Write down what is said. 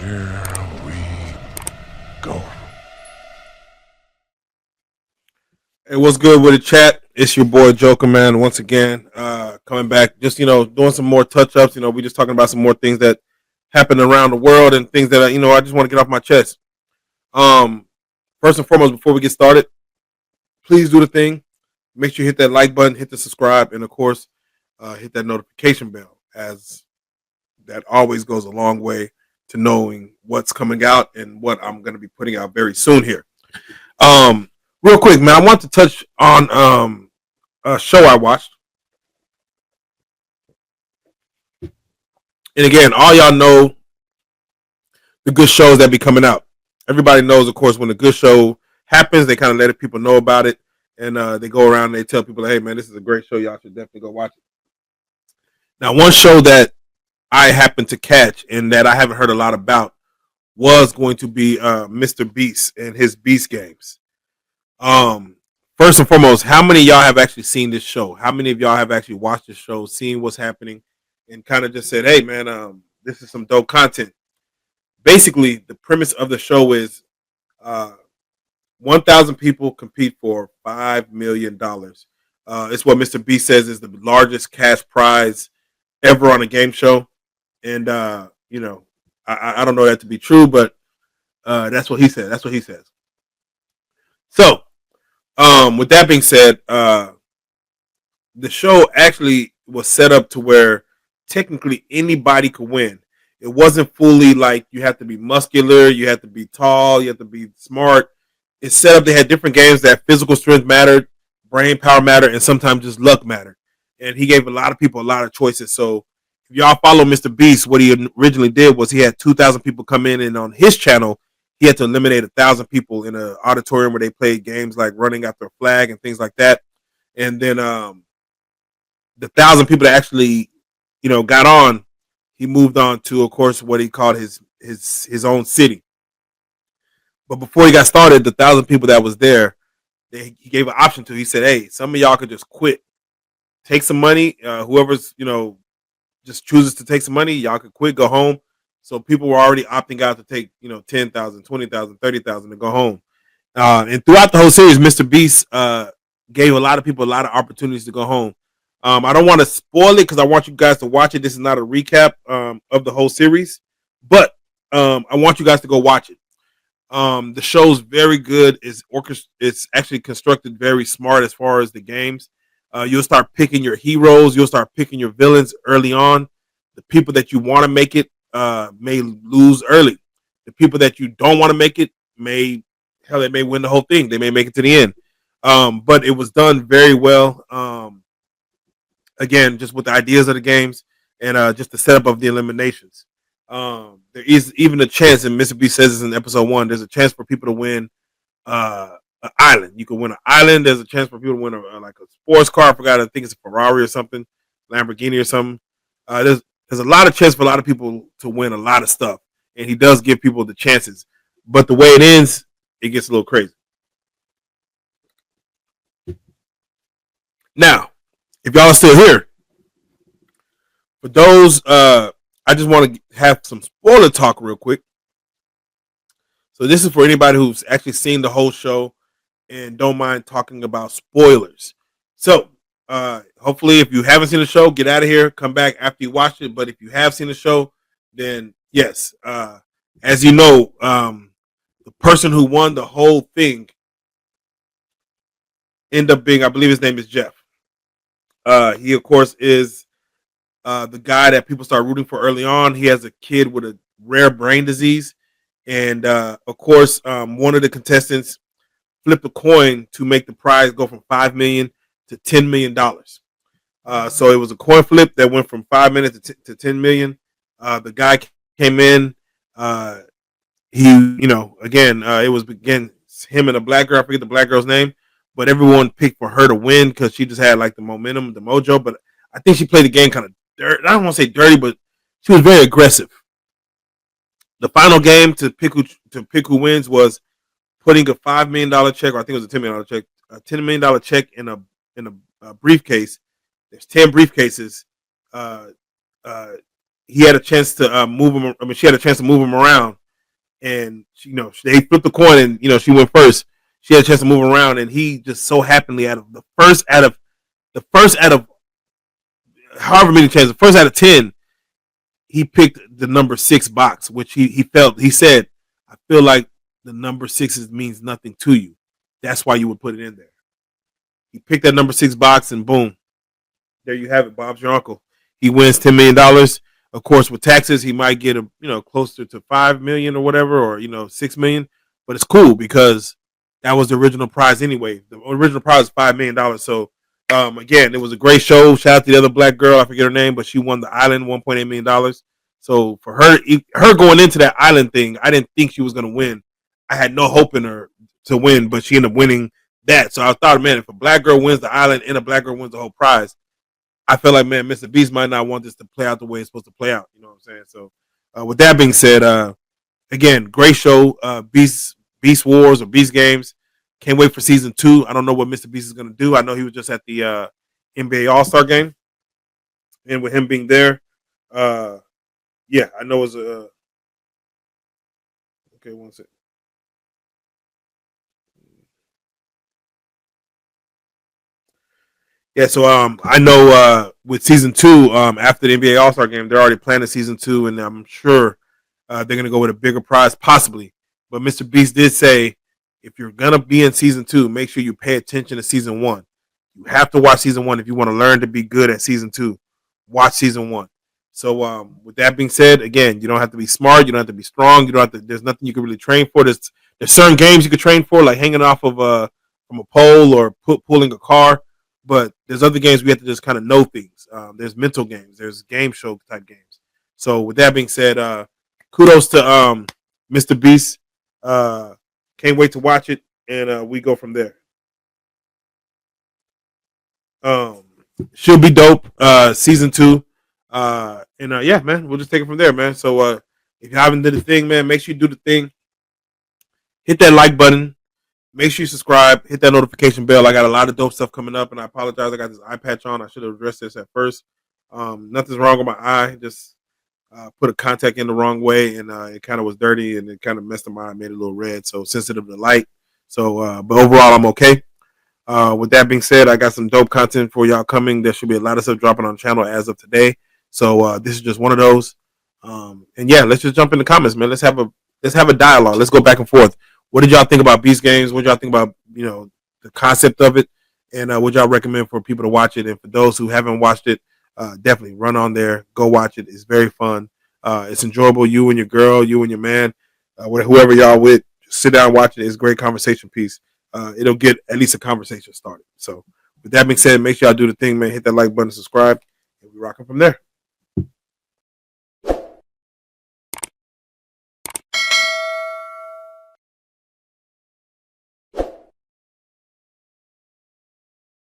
Here we go. Hey, what's good with the chat? It's your boy Joker, man. Once again, coming back, just doing some more touch ups. We just talking about some more things that happen around the world and things that I just want to get off my chest. Um, First and foremost, before we get started, please do the thing. Make sure you hit that like button, hit the subscribe, and of course, hit that notification bell, as that always goes a long way to knowing what's coming out and what I'm going to be putting out very soon here. Um, Real quick, man, I want to touch on a show I watched. And again, all y'all know the good shows that be coming out. Everybody knows, of course, when a good show happens, they kind of let people know about it, and they go around and they tell people, "Hey, man, this is a great show. Y'all should definitely go watch it." Now, one show that I happened to catch and that I haven't heard a lot about was going to be Mr.Beast and his Beast games. Um, First and foremost, how many of y'all have actually seen this show? How many of y'all have actually watched this show, seen what's happening, and kind of just said, "Hey, man, this is some dope content." Basically, the premise of the show is uh, 1,000 people compete for $5 million. It's what Mr. B says is the largest cash prize ever on a game show, and I don't know that to be true, but that's what he said. That's what he says. So, with that being said, the show actually was set up to where technically anybody could win. It wasn't fully like you have to be muscular, you have to be tall, you have to be smart. It's set up. They had different games that physical strength mattered, brain power mattered, and sometimes just luck mattered. And he gave a lot of people a lot of choices. So if y'all follow Mr. Beast, what he originally did was he had 2,000 people come in, and on his channel, he had to eliminate 1,000 people in an auditorium where they played games like running after a flag and things like that. And then the 1,000 people that actually, got on, he moved on to, of course, what he called his own city. But before he got started, the 1,000 people that was there, he gave an option to. He said, "Hey, some of y'all could just quit, take some money. Whoever's just chooses to take some money, y'all could quit, go home." So people were already opting out to take 10,000, 20,000, 30,000 to go home. And throughout the whole series, Mr. Beast gave a lot of people a lot of opportunities to go home. I don't want to spoil it because I want you guys to watch it. This is not a recap of the whole series, but I want you guys to go watch it. The show's very good. It's actually constructed very smart as far as the games. You'll start picking your heroes. You'll start picking your villains early on. The people that you want to make it may lose early. The people that you don't want to make it they may win the whole thing. They may make it to the end. But it was done very well. Again, just with the ideas of the games and just the setup of the eliminations. There is even a chance, and Mr. B says this in episode 1, there's a chance for people to win an island. You can win an island. There's a chance for people to win like a sports car. I forgot. I think it's a Ferrari or something, Lamborghini or something. There's a lot of chance for a lot of people to win a lot of stuff, and he does give people the chances. But the way it ends, it gets a little crazy. Now, if y'all are still here, for those, I just want to have some spoiler talk real quick. So this is for anybody who's actually seen the whole show and don't mind talking about spoilers. So hopefully, if you haven't seen the show, get out of here. Come back after you watch it. But if you have seen the show, then yes, as you know, the person who won the whole thing ended up being, I believe his name is Jeff. He of course is the guy that people start rooting for early on. He has a kid with a rare brain disease, and of course, one of the contestants flipped a coin to make the prize go from $5 million to $10 million. So it was a coin flip that went from 5 minutes to 10 million. The guy came in. He, again, it was again him and a black girl. I forget the black girl's name, but everyone picked for her to win because she just had like the momentum, the mojo. But I think she played the game kind of dirty. I don't want to say dirty, but she was very aggressive. The final game to pick who wins was putting a $5 million check, or I think it was a $10 million check, a $10 million check in a briefcase. There's 10 briefcases. Uh, uh, he had a chance to move him. I mean, she had a chance to move him around, and they flipped the coin, and she went first. She had a chance to move around, and he just so happily the first out of however many chances, the first out of 10, he picked the number 6 box, which he said, I feel like the number 6 means nothing to you. That's why you would put it in there. He picked that number 6 box, and boom, there you have it. Bob's your uncle. He wins $10 million. Of course, with taxes, he might get closer to $5 million or whatever, or $6 million. But it's cool because that was the original prize anyway. The original prize was $5 million. So again, it was a great show. Shout out to the other black girl. I forget her name, but she won the island, $1.8 million. So for her going into that island thing, I didn't think she was going to win. I had no hope in her to win, but she ended up winning that. So I thought, man, if a black girl wins the island and a black girl wins the whole prize, I feel like, man, Mr.Beast might not want this to play out the way it's supposed to play out. You know what I'm saying? So with that being said, again, great show. Beast Wars or Beast Games. Can't wait for season 2. I don't know what Mr.Beast is going to do. I know he was just at the NBA All-Star game. And with him being there, yeah, I know it's a... okay, one second. Yeah, so I know with season 2, after the NBA All Star game, they're already planning season 2, and I'm sure they're gonna go with a bigger prize, possibly. But Mr. Beast did say, if you're gonna be in season 2, make sure you pay attention to season 1. You have to watch season 1 if you want to learn to be good at season 2. Watch season 1. So with that being said, again, you don't have to be smart, you don't have to be strong, you don't have to. There's nothing you can really train for. There's certain games you can train for, like hanging off of from a pole or pulling a car. But there's other games we have to just kind of know things. There's mental games. There's game show type games. So with that being said, kudos to Mr. Beast. Can't wait to watch it, and we go from there. Um, should be dope. Season 2, and yeah, man, we'll just take it from there, man. So if you haven't did the thing, man, make sure you do the thing. Hit that like button. Make sure you subscribe. Hit that notification bell. I got a lot of dope stuff coming up, and I apologize. I got this eye patch on. I should have addressed this at first. Nothing's wrong with my eye. Just put a contact in the wrong way, and it kind of was dirty, and it kind of messed up my eye, made it a little red. So sensitive to light. So, but overall, I'm okay. With that being said, I got some dope content for y'all coming. There should be a lot of stuff dropping on the channel as of today. So this is just one of those. And yeah, let's just jump in the comments, man. Let's have a dialogue. Let's go back and forth. What did y'all think about Beast Games? What did y'all think about the concept of it? And what y'all recommend for people to watch it? And for those who haven't watched it, definitely run on there, go watch it. It's very fun. It's enjoyable. You and your girl, you and your man, whoever y'all with, just sit down, watch it. It's a great conversation piece. It'll get at least a conversation started. So with that being said, make sure y'all do the thing, man. Hit that like button, subscribe, and we rocking from there.